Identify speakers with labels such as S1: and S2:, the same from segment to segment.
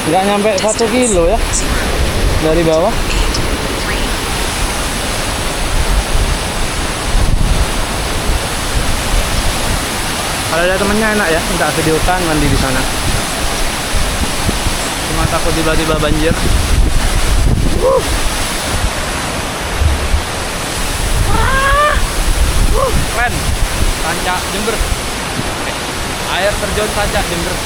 S1: nggak nyampe 1 kilo ya dari bawah. Kalau ada temennya enak ya, minta videokan mandi di sana. Cuma takut tiba-tiba banjir. Keren, Sancak Jember. Air terjun Sancak Jember.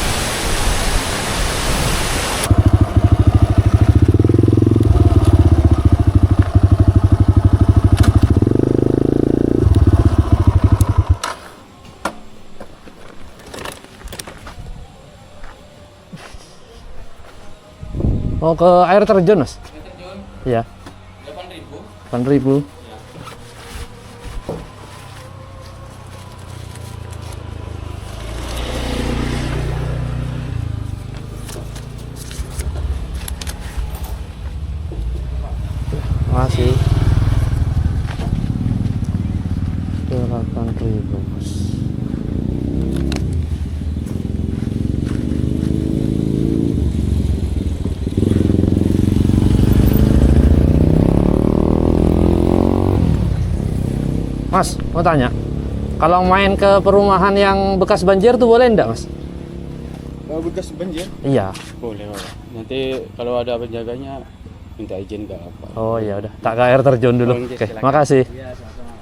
S1: Mau ke air terjun, Mas?
S2: Air terjun?
S1: Iya.
S2: 8.000.
S1: 8.000.
S2: Ya.
S1: Makasih. 8.000, Mas. Mas, mau tanya, kalau main ke perumahan yang bekas banjir tuh boleh enggak, Mas?
S2: Kalau bekas banjir?
S1: Iya.
S2: Boleh, boleh. Nanti kalau ada penjaganya minta izin ke apa?
S1: Oh ya udah, tak ke air terjun dulu.
S2: Oh,
S1: Oke,
S2: silakan.
S1: makasih.
S2: Iya, sama-sama.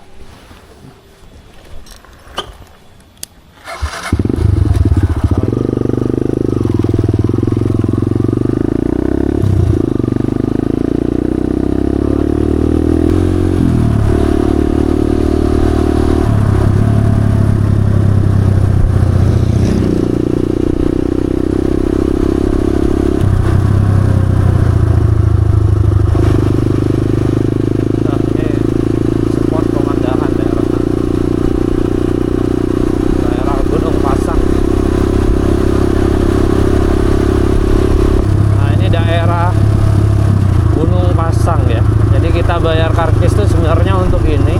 S2: Bayar karkis tuh sebenarnya untuk ini.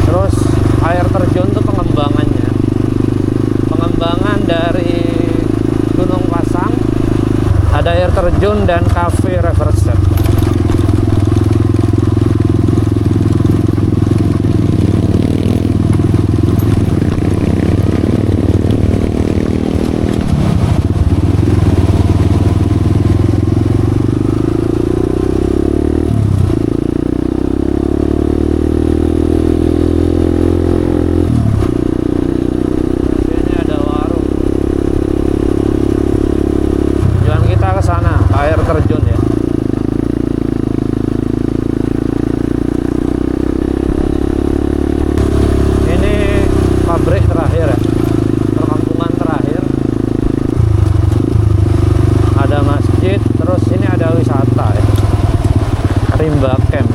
S2: Terus air terjun tuh pengembangannya, pengembangan dari Gunung Pasang, ada air terjun dan cafe reverse. Terjun ya. Ini pabrik terakhir ya, perkampungan terakhir. Ada masjid, terus ini ada wisata ya, Rimba Camp.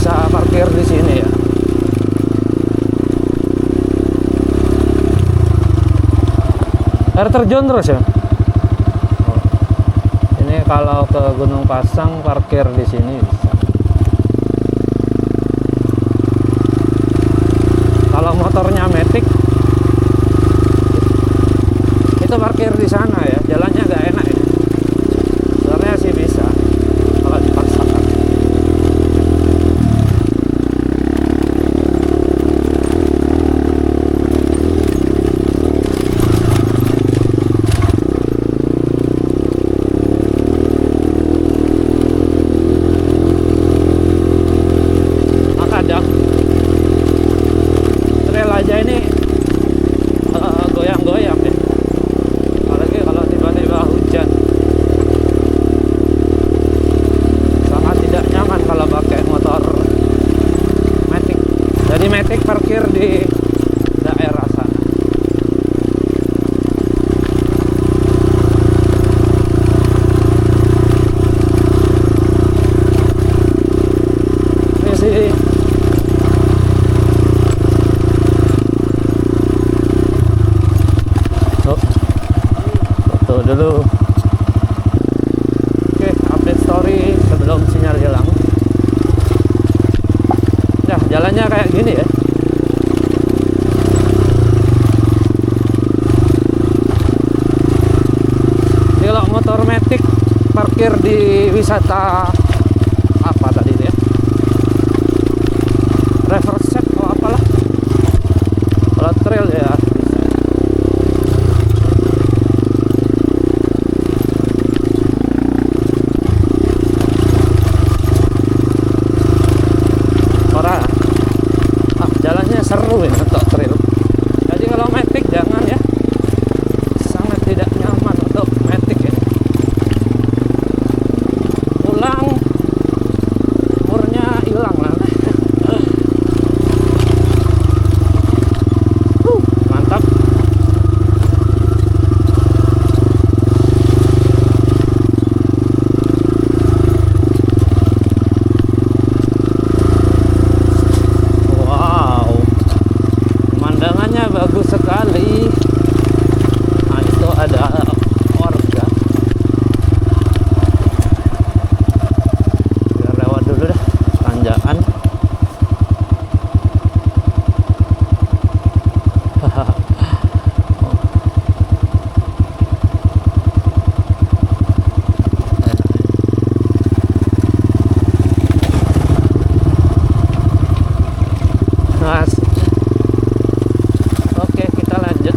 S2: Parkir di sini ya. Air terjun terus ya. Oh. Ini kalau ke Gunung Pasang parkir di sini bisa. Kalau motornya Matic itu parkir di sana ya. Jalannya agak enak ya. Sebenarnya sih bisa kalau dipaksakan. Trail aja ini goyang-goyang deh, apalagi kalau tiba-tiba hujan. Sangat tidak nyaman kalau pakai motor Matic. Jadi Matic parkir di daerah sana.
S1: belum sinyal hilang. Nah, jalannya kayak gini ya. Jadi kalau motor matic parkir di wisata apa tadi itu ya, reverse set atau apalah, kalau trail ya bisa. Ora, jalannya seru ya untuk trail. Jadi kalau matic jangan ya, sangat tidak nyaman untuk matic ya. Pulang umurnya hilang lah. Mantap. Wow, pemandangannya bagus sekali. Nah, itu ada warga. Biar lewat dulu dah tanjakan. Mas. Oke, kita lanjut.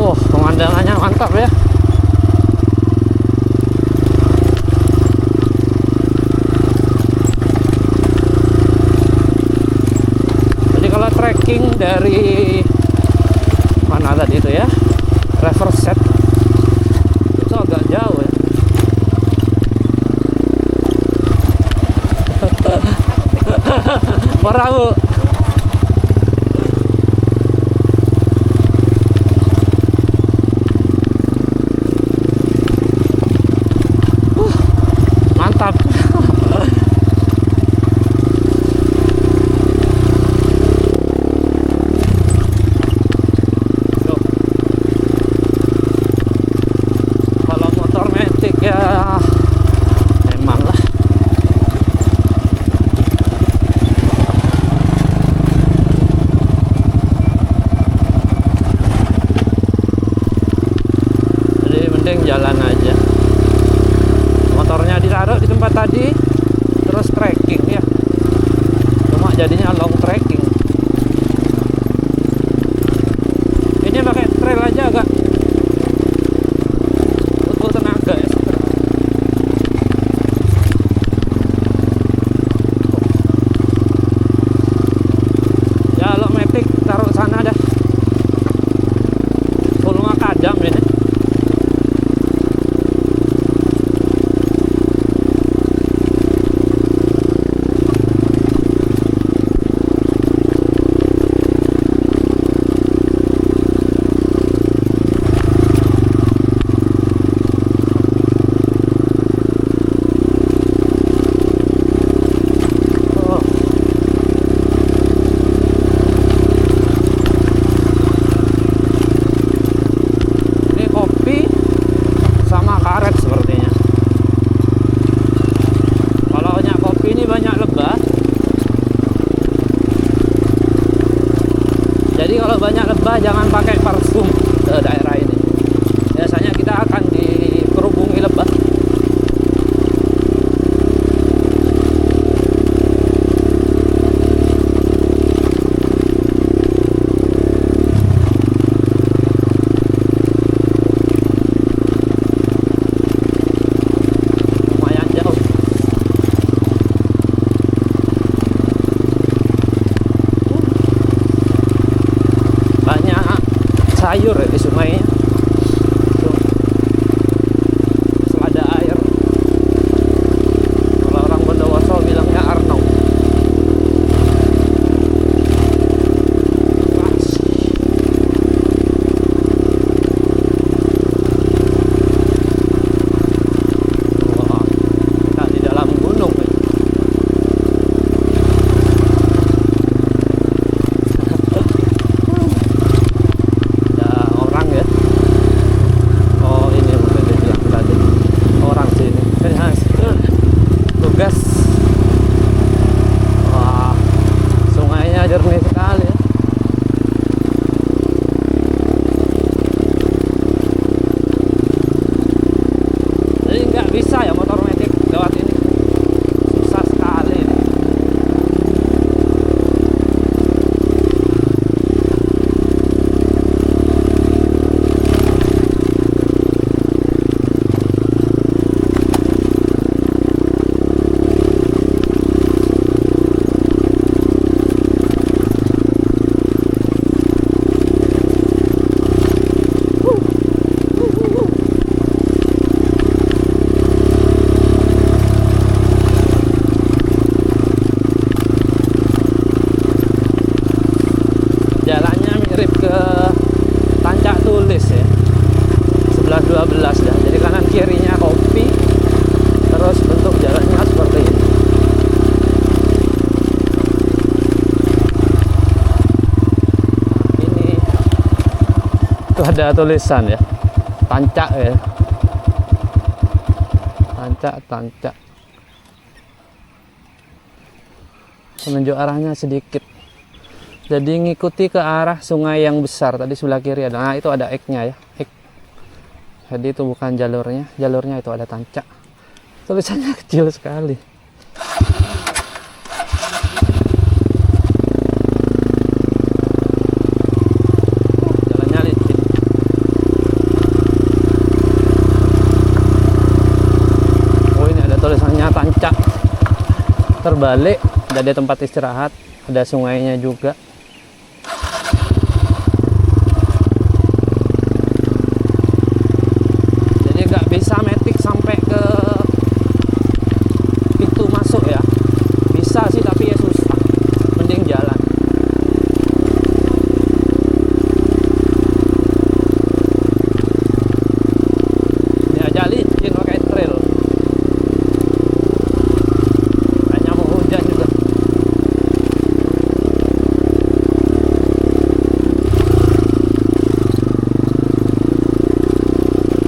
S1: Pemandangannya mantap ya. Jadi kalau trekking dari mana tadi itu ya, reverse set itu agak jauh ya. Perahu. Mantap. Tuh. Kalau motor matic ya emang lah. Jadi mending jalan aja. Motornya ditaruh di tempat tadi, terus trekking ya. Cuma jadinya long trekking. Ini pakai trail aja agak butuh tenaga ya. Ya kalau matic taruh sana dah. Full makadam ini. Jadi kalau banyak lebah jangan pakai parfum ke daerah ini. Biasanya kita akan dikerubungi lebah. Lumayan jauh. Banyak sayur ya di sungainya. Tuh. Selada air. Kalau orang Bondowoso bilangnya Arnau. Itu ada tulisan ya, tancak ya, tancak. Menunjuk arahnya sedikit. Jadi ngikuti ke arah sungai yang besar tadi sebelah kiri ada. Nah, itu ada X-nya ya, X. Jadi itu bukan jalurnya itu ada tancak. Tulisannya kecil sekali. Jalannya licin. Oh, ini ada tulisannya tancak. Terbalik, ada tempat istirahat, ada sungainya juga. Jadi nggak bisa metik sampai ke pintu masuk ya. Bisa sih tapi ya susah. Mending jalan. Ini aja licin pakai trail. Hanya mau hujan juga.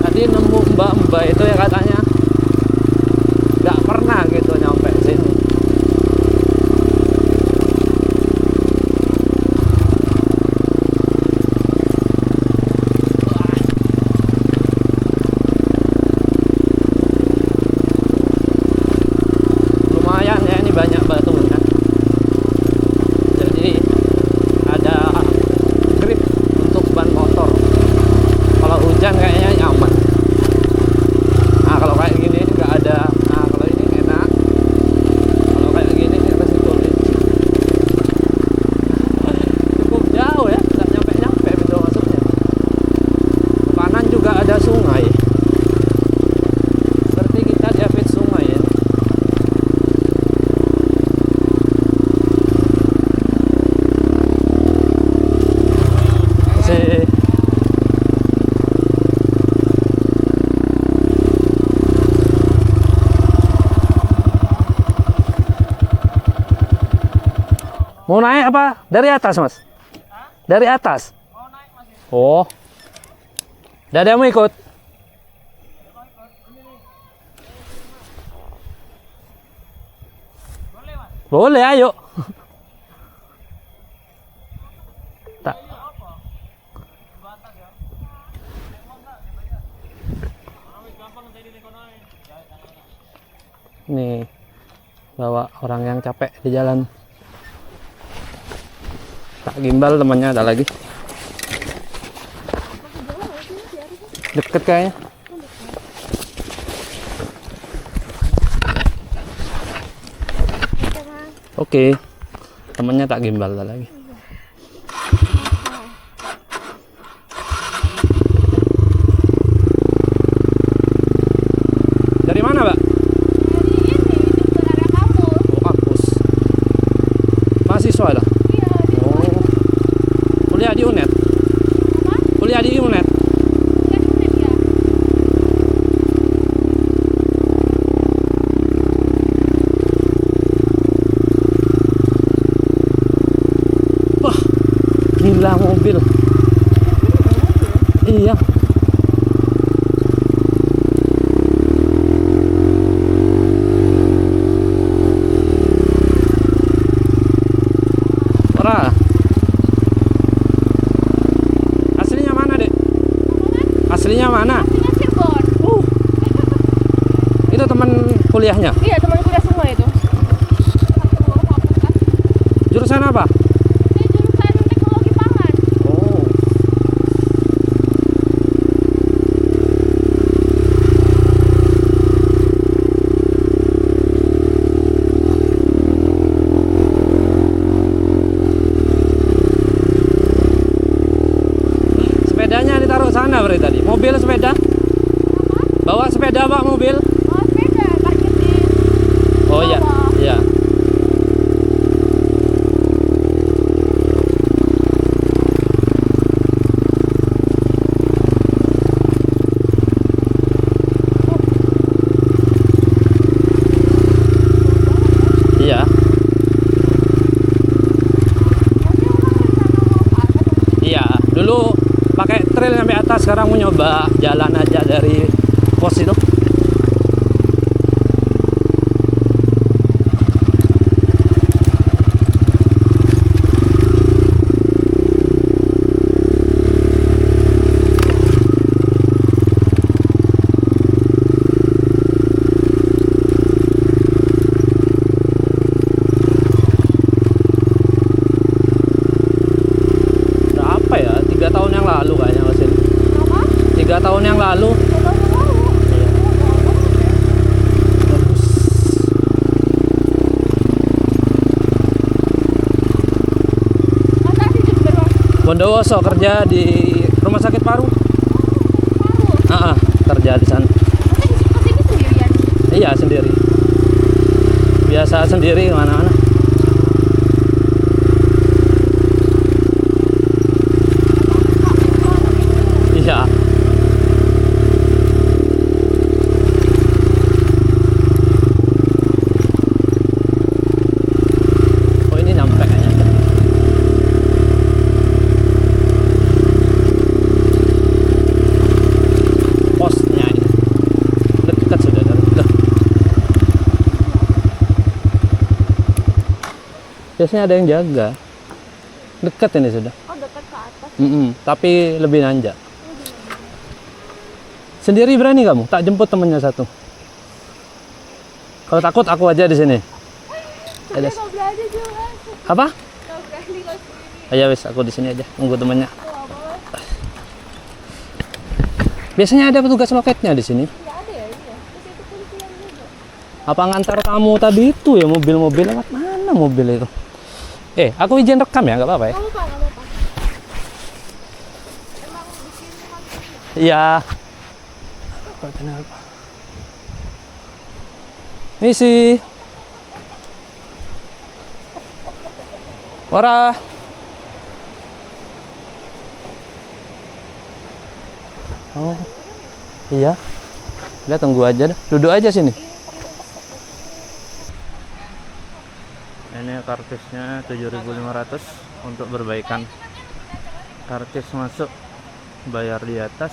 S1: Tadi nemu mbak-mbak itu ya katanya nggak pernah gitu nyampe sini. Lumayan ya, ini banyak batunya. Jadi ada grip untuk ban motor. Kalau hujan kayaknya nyaman. Nah, kalau kayak gini nggak ada. Nah, kalau ini enak. Kalau kayak gini resiko licin. Cukup jauh ya, nggak nyampe pintu masuknya. Ke kanan juga ada sungai. Seperti kita di apit sungai ya. Masih mau naik apa? Dari atas, Mas? Dari atas? Oh. Udah ada yang mau ikut? Boleh, ayo. Tak. Nih, bawa orang yang capek di jalan. Tak gimbal temannya ada lagi. Deket kayaknya. Oke. Temannya tak gimbal ada lagi. Dari mana, Mbak? Oh, kampus. Mahasiswa dah. Kuliah di UNED. Kuliah di UNED. Wah, gila mobil. Iya. Ora. Aslinya mana?
S3: Aslinya Cirebon.
S1: Itu teman kuliahnya?
S3: Iya, teman kuliah semua itu.
S1: Jurusan apa?
S3: Saya jurusan teknologi pangan.
S1: Oh. Sepedanya ditaruh sana berarti tadi. Mobil sepeda? Bawa sepeda, Pak, mobil?
S3: Bawa sepeda, parkir di
S1: Oh iya.
S3: bawah.
S1: Iya. Iya. Iya, dulu pakai trail sampai
S2: sekarang mau nyoba jalan aja dari pos itu. Berapa ya? 3 tahun yang lalu kayaknya ke sini.
S3: Apa?
S2: 3 tahun yang lalu.
S3: Kalau tahu.
S2: Iya. Bagus.
S3: Masa sih Jember Bang?
S2: Bondowoso kerja di rumah sakit paru.
S3: Paru.
S2: Kerja di sana.
S3: Masa di sini sendirian?
S2: Iya, sendiri. Biasa sendiri kemana-mana. Iya. Oh, ini nyampe kayaknya. Posnya ini. Dekat sudah dari itu. Biasanya ada yang jaga. Dekat ini sudah.
S3: Oh dekat ke atas.
S2: Tapi lebih nanjak. Sendiri berani kamu? Tak jemput temennya satu. Kalau takut aku aja di sini.
S3: Tapi kau berani juga.
S2: Apa?
S3: Kau berani kau sendiri.
S2: Ayo wis, aku di sini aja tunggu temennya.
S3: Oh apa?
S2: Biasanya ada petugas loketnya di sini.
S3: Ya ada ya ini ya. Terus itu polisian juga.
S2: Apa ngantar kamu tadi itu ya mobil-mobil lewat mana mobil itu? Aku izin rekam ya, nggak apa-apa ya?
S3: Kamu apa? Nggak apa-apa. Emang di sini kan
S2: Iya. Apa kenapa? Misi. Ora. Oh. Iya. Udah tunggu aja dah. Duduk aja sini. Ini kartisnya 7.500 untuk berbaikan. Kartis masuk, bayar di atas.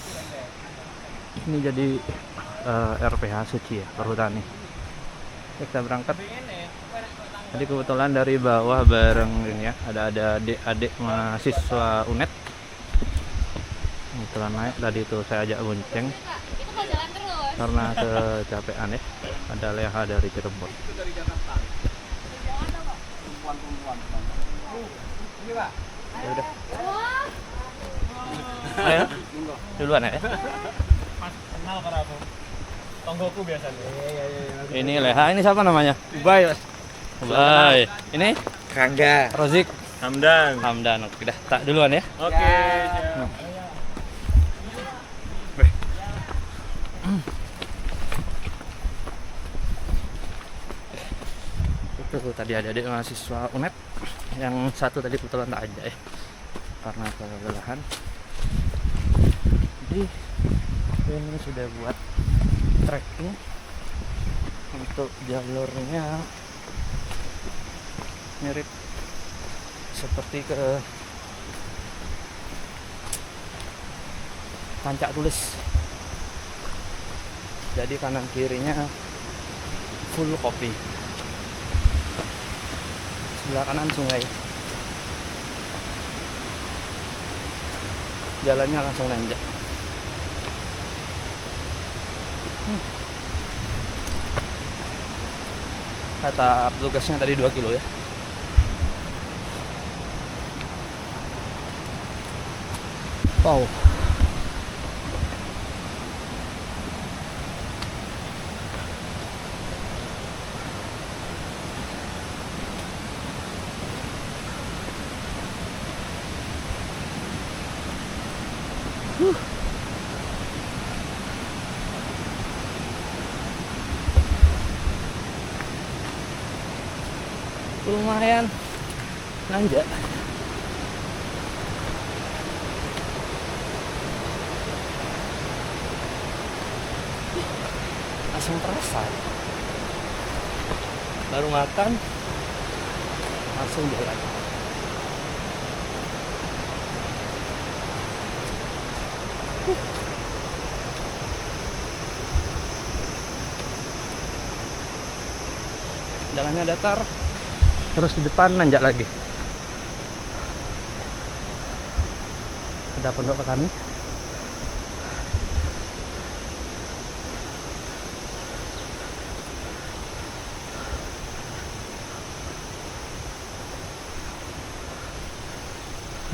S2: Ini jadi RPH Suci ya, Perhutani. Kita berangkat. Tadi kebetulan dari bawah bareng ini ya, ada adik-adik mahasiswa UNED. Kebetulan naik tadi itu saya ajak bonceng
S3: itu kau jalan terus.
S2: karena kecapean ya. Ada Leha dari Cirebon. Ya udah. Ayo. Duluan ya.
S4: Kenal karena aku tonggoku biasanya.
S2: Ini Leha, ini siapa namanya?
S4: Ubay, Mas.
S2: Bye. Ini
S4: Rangga.
S2: Rozik
S4: Hamdan.
S2: Hamdan. Oke, dah tak duluan ya.
S4: Oke. Siap.
S2: Itu tadi ada adik mahasiswa UNED. Yang satu tadi kebetulan tak aja ya. Karena kelelahan. Jadi ini sudah buat trekking untuk jalurnya mirip seperti ke Tancak Tulis. Jadi kanan kirinya full kopi, sebelah kanan sungai, jalannya langsung nanjak. Kata petugasnya tadi 2 kilo ya. Wow. Lumayan nanjak. Langsung terasa. Baru makan langsung jalan.
S1: jalannya datar, terus di depan nanjak lagi. Ada pondok petani.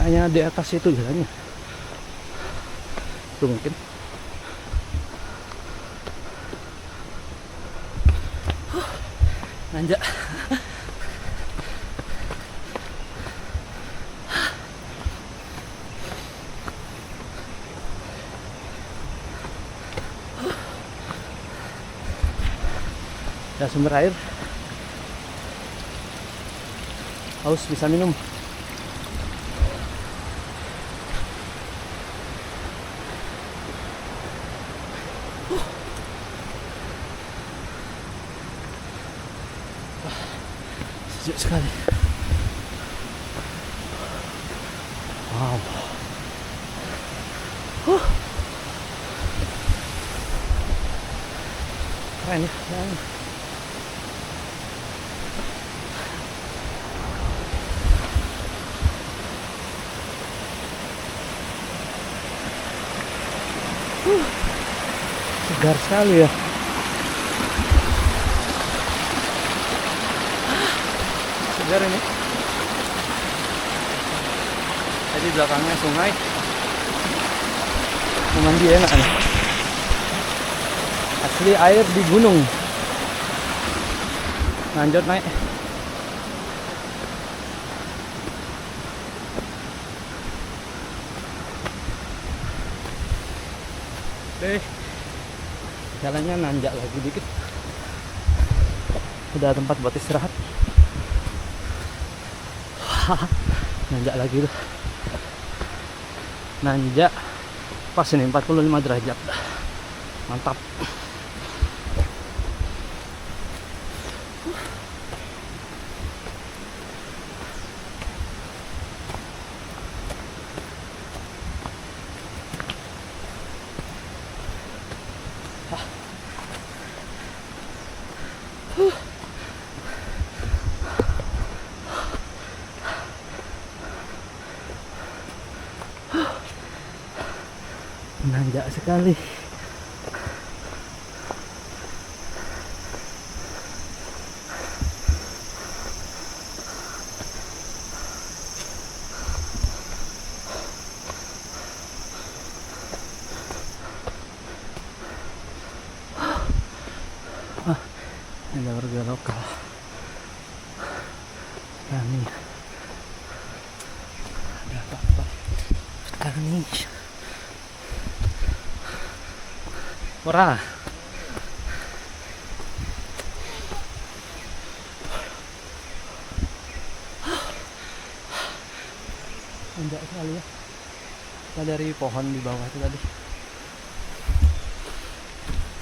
S1: Hanya di atas itu jalannya. Tuh mungkin. Nanjak. Ada sumber air. Haus bisa minum. Sejuk sekali. Wow. Keren ya. Segar sekali ya. Segar ini. Jadi belakangnya sungai. Mandi enak nih. Asli air di gunung. Lanjut naik. Oke. Jalannya nanjak lagi dikit. Udah tempat buat istirahat. Nanjak lagi tuh. Nanjak pas ini 45 derajat. Mantap. Menanjak sekali. Ada warga lokal. Petani. Ada apa-apa? Petani. Murah. Indah sekali ya. Kita dari pohon di bawah itu tadi.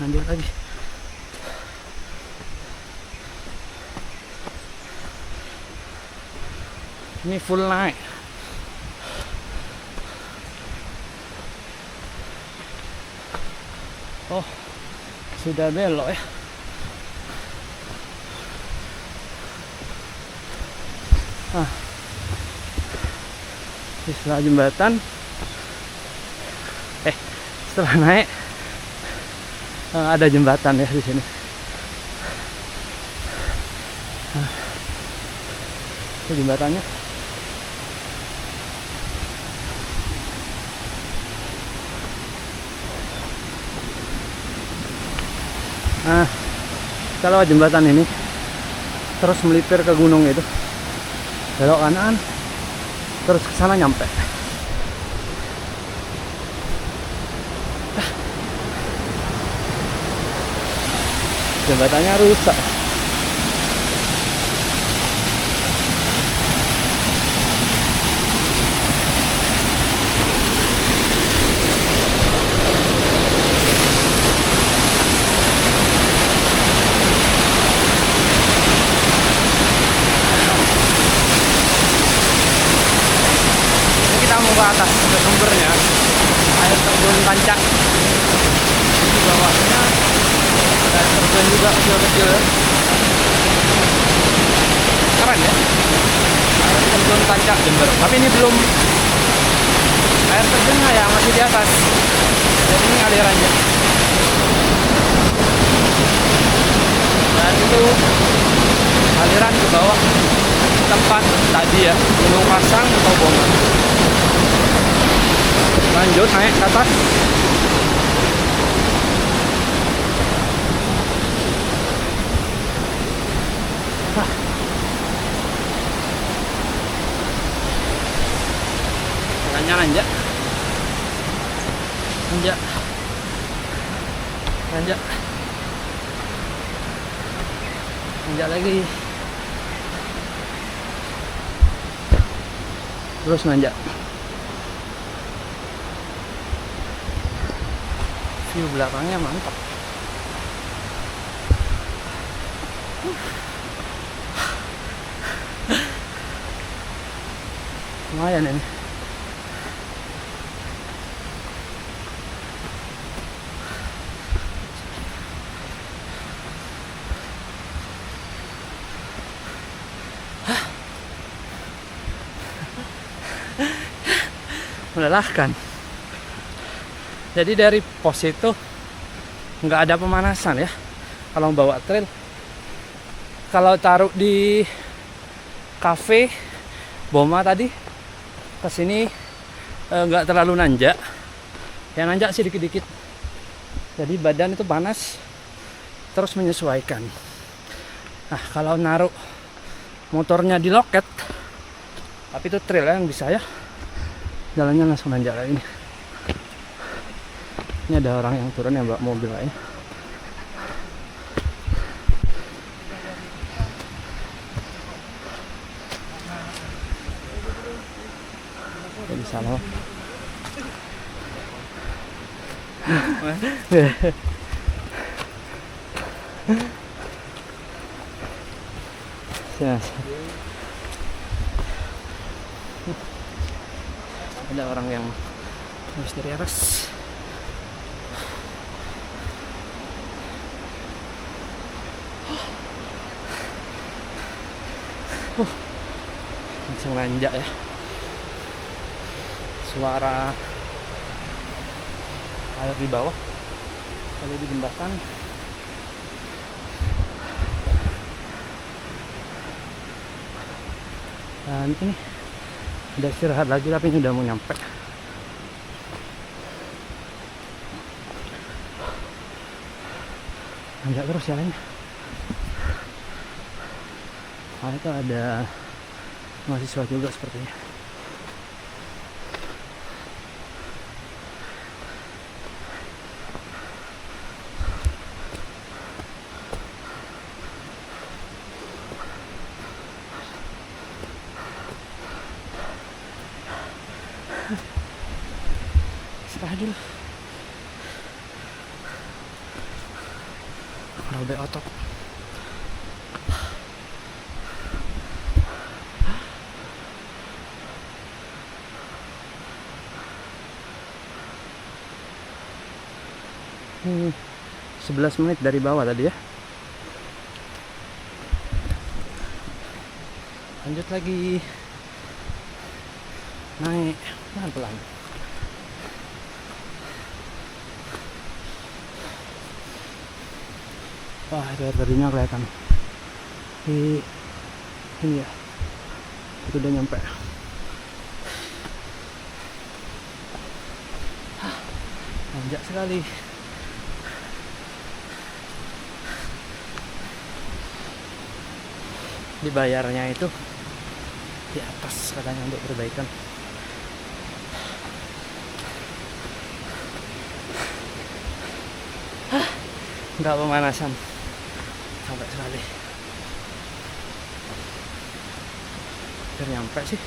S1: Lanjut lagi. Ini full naik. Oh, sudah belok ya. Setelah jembatan, setelah naik ada jembatan ya di sini. Itu jembatannya. Kalau jembatan ini terus melipir ke gunung itu, belok kanan, terus ke sana nyampe. Jembatannya rusak. Ke atas ke sumbernya, air terjun Kancak. Di bawahnya ada air terjun juga kecil-kecil ya.
S2: aliran ya. Aliran belum tancap Jember. Tapi ini belum air terjunnya ya, masih di atas. Jadi ini alirannya. Dan itu aliran ke bawah tempat tadi ya, Gunung Pasang atau Boma. Lanjut naik ke atas. Nanjak, nanjak, nanjak, nanjak lagi, terus nanjak. View belakangnya mantap. Lumayan ini. Melelahkan. Jadi dari pos itu nggak ada pemanasan ya kalau bawa trail. Kalau taruh di cafe Boma tadi ke sini nggak terlalu nanjak, yang nanjak sih dikit-dikit. Jadi badan itu panas terus menyesuaikan. Nah kalau naruh motornya di loket, tapi itu trail yang bisa ya, jalannya langsung nanjak kayak ini. Ini ada orang yang turun yang bawa mobil kayaknya. Ya, bisa loh. Ya. Ada orang yang habis dari atas. Langsung nanjak ya. Suara air di bawah kalau di jembatan. Dan ini udah istirahat lagi, tapi ini udah mau nyampe. Nanjak terus jalannya. Nah itu ada mahasiswa juga sepertinya. Istirahat dulu. Robek otot. Ini 11 menit dari bawah tadi ya. Lanjut lagi. Naik pelan-pelan. Wah, itu air tadinya kelihatan. Ini ya. Itu udah nyampe. Nanjak sekali. Dibayarnya itu di atas katanya untuk perbaikan. Nggak pemanasan sampai sekali. Udah nyampe sih.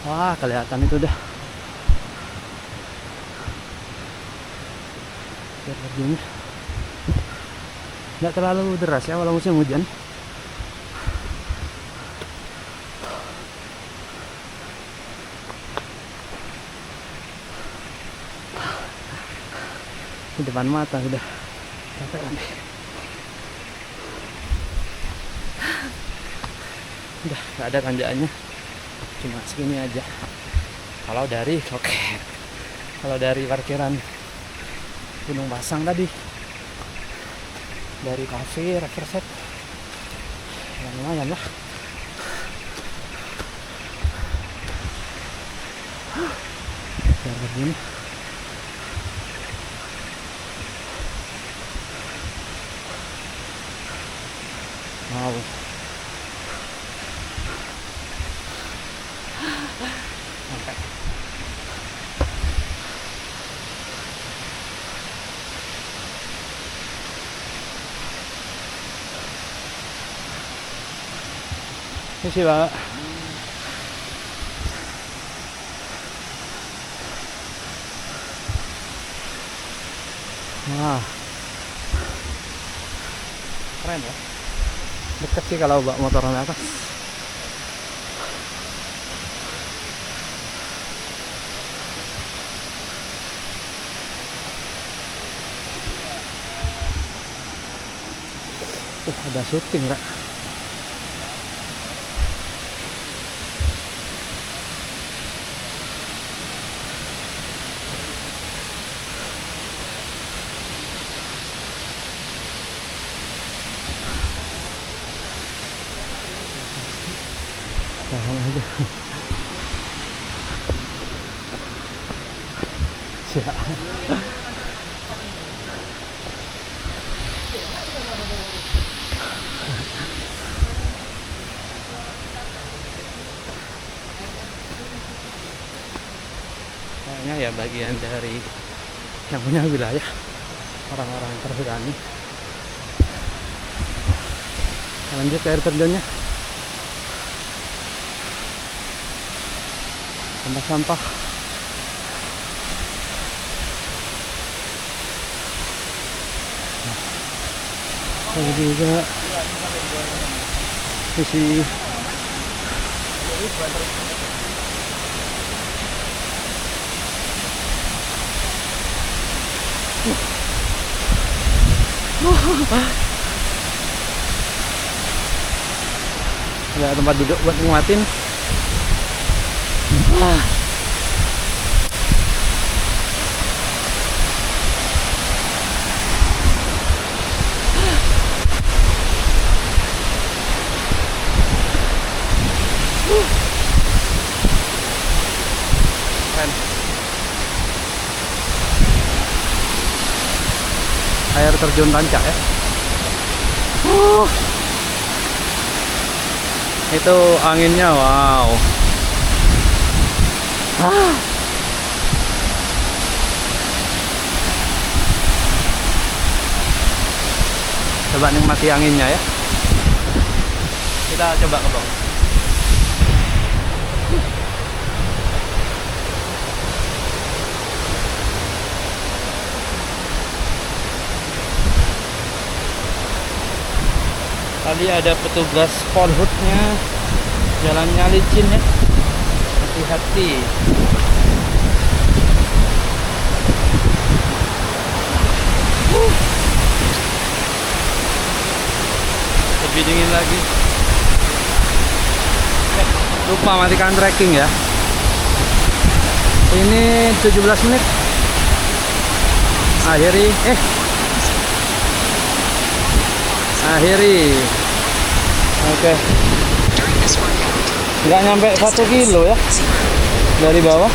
S2: Wah, kelihatan itu udah. Air terjunnya nggak terlalu deras ya walau musim hujan. Di depan mata sudah capek nih. Udah nggak ada tanjakannya, cuma segini aja. Kalau dari parkiran Gunung Pasang tadi, dari kafe Riverside, ya lumayan lah. Biar begini. Wow. Sampai. Ini sih Pak. Wah. Keren ya. Dekat sih kalau bawa motor di atas. Ada syuting Kak. Tahan aja. Siap. Kayaknya ya bagian dari yang punya wilayah, orang-orang yang terberani. Lanjut ke air terjunnya. Sampah-sampah. Ini juga isi ada tempat duduk buat nguatin. Keren. Air terjun Tancak ya. Itu anginnya, wow. Coba nikmati anginnya ya. Kita coba ke bawah. Tadi ada petugas polhutnya, jalannya licin ya, hati-hati. Lebih dingin lagi. Lupa matikan tracking ya. Ini 17 menit. Akhiri. Oke. Nggak nyampe 1 kilo ya dari bawah.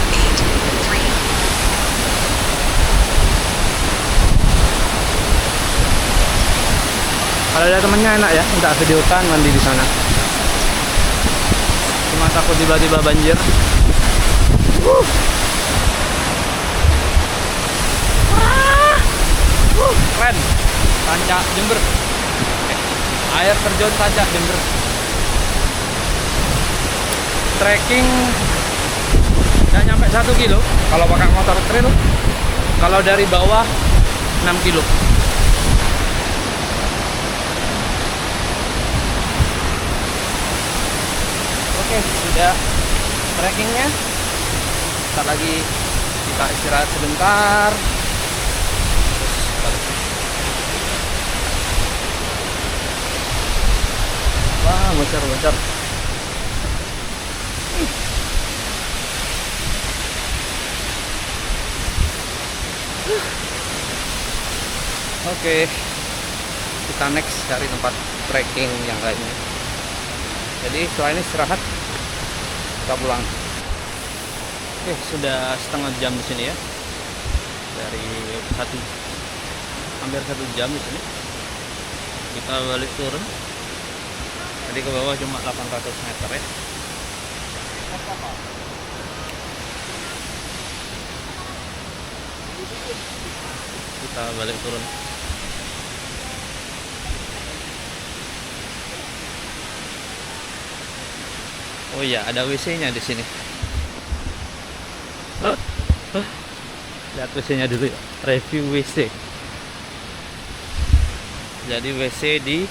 S2: Kalau ada temennya enak ya, minta videokan mandi di sana. Cuma takut tiba-tiba banjir. Keren. Tancak Jember. Air terjun Tancak Jember. Trekking nggak nyampe 1 kilo kalau pakai motor trail. Kalau dari bawah 6 kilo. Oke, sudah trekkingnya. Ntar lagi kita istirahat sebentar. Terus Wah, bocor. Oke, kita next cari tempat trekking yang lainnya. Jadi setelah ini istirahat, kita pulang. Oke, sudah setengah jam di sini ya. Dari hampir 1 jam di sini. Kita balik turun. Tadi ke bawah cuma 800 meter ya. Kita balik turun. Oh iya, ada WC-nya di sini. Lihat WC-nya dulu ya. Review WC. Jadi WC di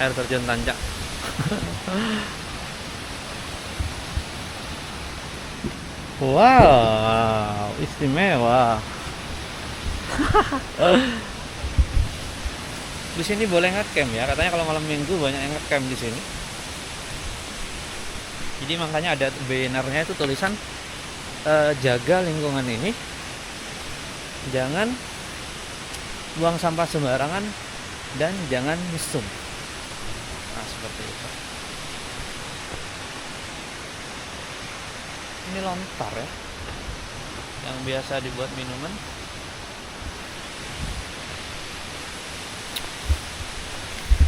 S2: air terjun Tancak. Wow, istimewa. Di sini boleh ngecamp ya. Katanya kalau malam minggu banyak yang ngecamp di sini. Jadi makanya ada bannernya itu tulisan jaga lingkungan ini, jangan buang sampah sembarangan dan jangan mesum. Nah, seperti itu. Ini lontar ya, yang biasa dibuat minuman.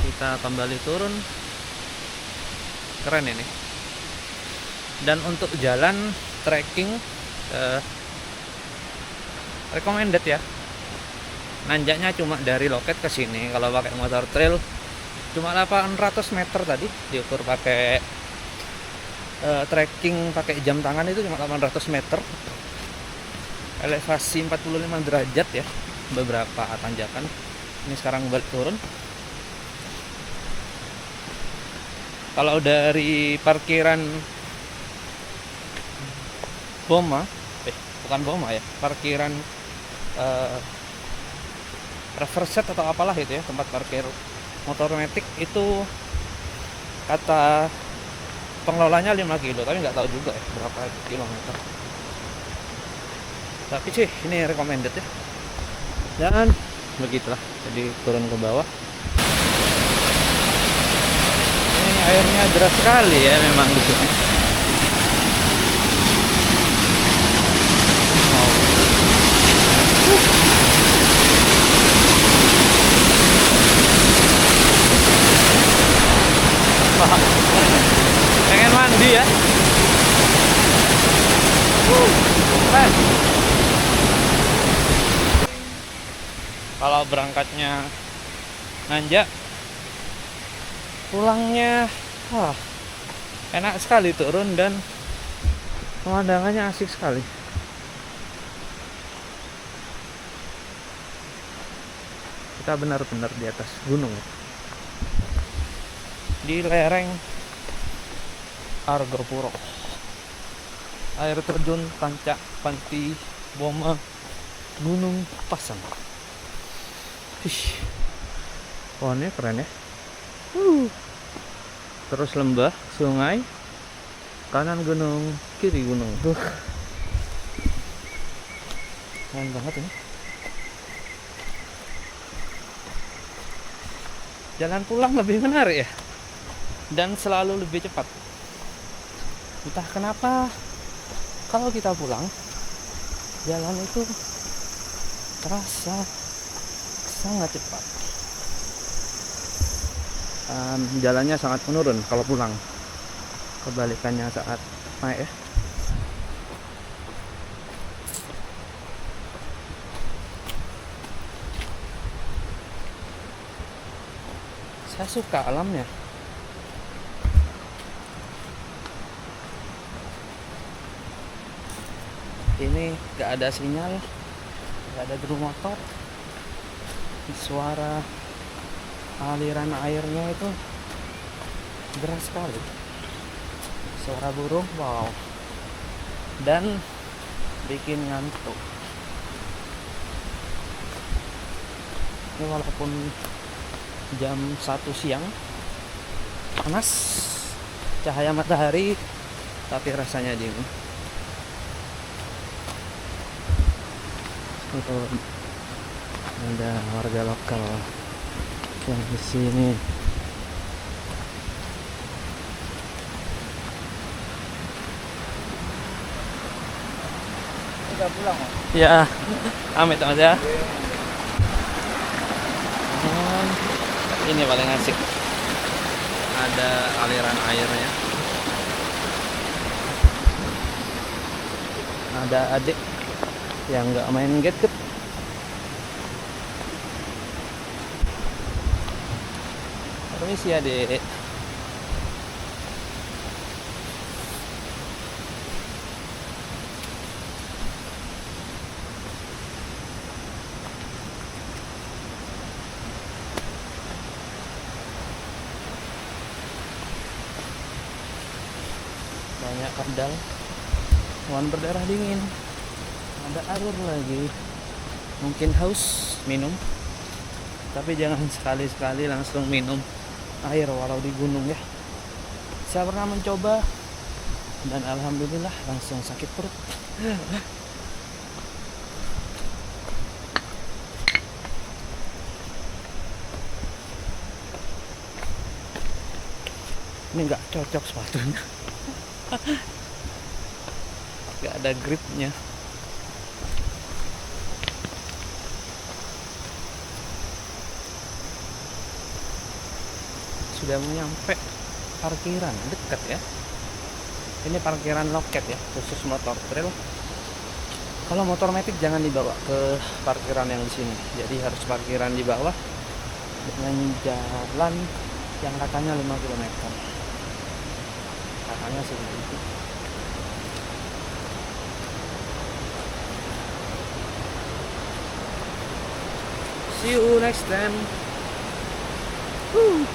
S2: Kita kembali turun. Keren ini. Dan untuk jalan trekking recommended ya. Nanjaknya cuma dari loket ke sini. Kalau pakai motor trail cuma 800 meter tadi, diukur pakai trekking pakai jam tangan itu cuma 800 meter. Elevasi 45 derajat ya. Beberapa tanjakan. Ini sekarang balik turun. Kalau dari parkiran Boma, bukan Boma ya, parkiran Reverset atau apalah itu ya, tempat parkir motor metik itu kata pengelolanya 5 kilo, tapi nggak tahu juga ya berapa kilometer. Tapi sih ini recommended ya. Dan begitulah, jadi turun ke bawah. Ini airnya deras sekali ya memang di sini. Pengen mandi ya. Kalau berangkatnya nanjak, pulangnya enak sekali turun dan pemandangannya asik sekali. Kita benar-benar di atas gunung, di lereng Argopuro, air terjun Tancak Panti Boma, Gunung Pasang. Pohonnya keren ya. Terus lembah, sungai, kanan gunung, kiri gunung. Keren banget ini. Jalan pulang lebih menarik ya, dan selalu lebih cepat. Entah kenapa kalau kita pulang, jalan itu terasa sangat cepat. Jalannya sangat menurun kalau pulang, kebalikannya saat naik ya. Saya suka alamnya. Ini gak ada sinyal, gak ada deru motor. Suara aliran airnya itu deras sekali. Suara burung, wow. Dan bikin ngantuk. Ini walaupun jam 1 siang, panas, cahaya matahari, tapi rasanya dingin. Itu ada warga lokal yang di sini.
S4: Udah pulang, Mas?
S2: Ya, amit aja. Ini paling asik. Ada aliran airnya. Ada adik yang nggak main gadget. Permisi adik. Banyak kadal, hewan berdarah dingin, ada air lagi, mungkin haus minum, tapi jangan sekali-sekali langsung minum air walau di gunung ya. Saya pernah mencoba dan alhamdulillah langsung sakit perut. Ini nggak cocok sepatunya. Gak ada gripnya. Sudah nyampe parkiran dekat ya. Ini parkiran loket ya, khusus motor trail. Kalau motor matic jangan dibawa ke parkiran yang di sini. Jadi harus parkiran di bawah dengan jalan yang katanya 5 km. Katanya segitu. See you next time. Woo.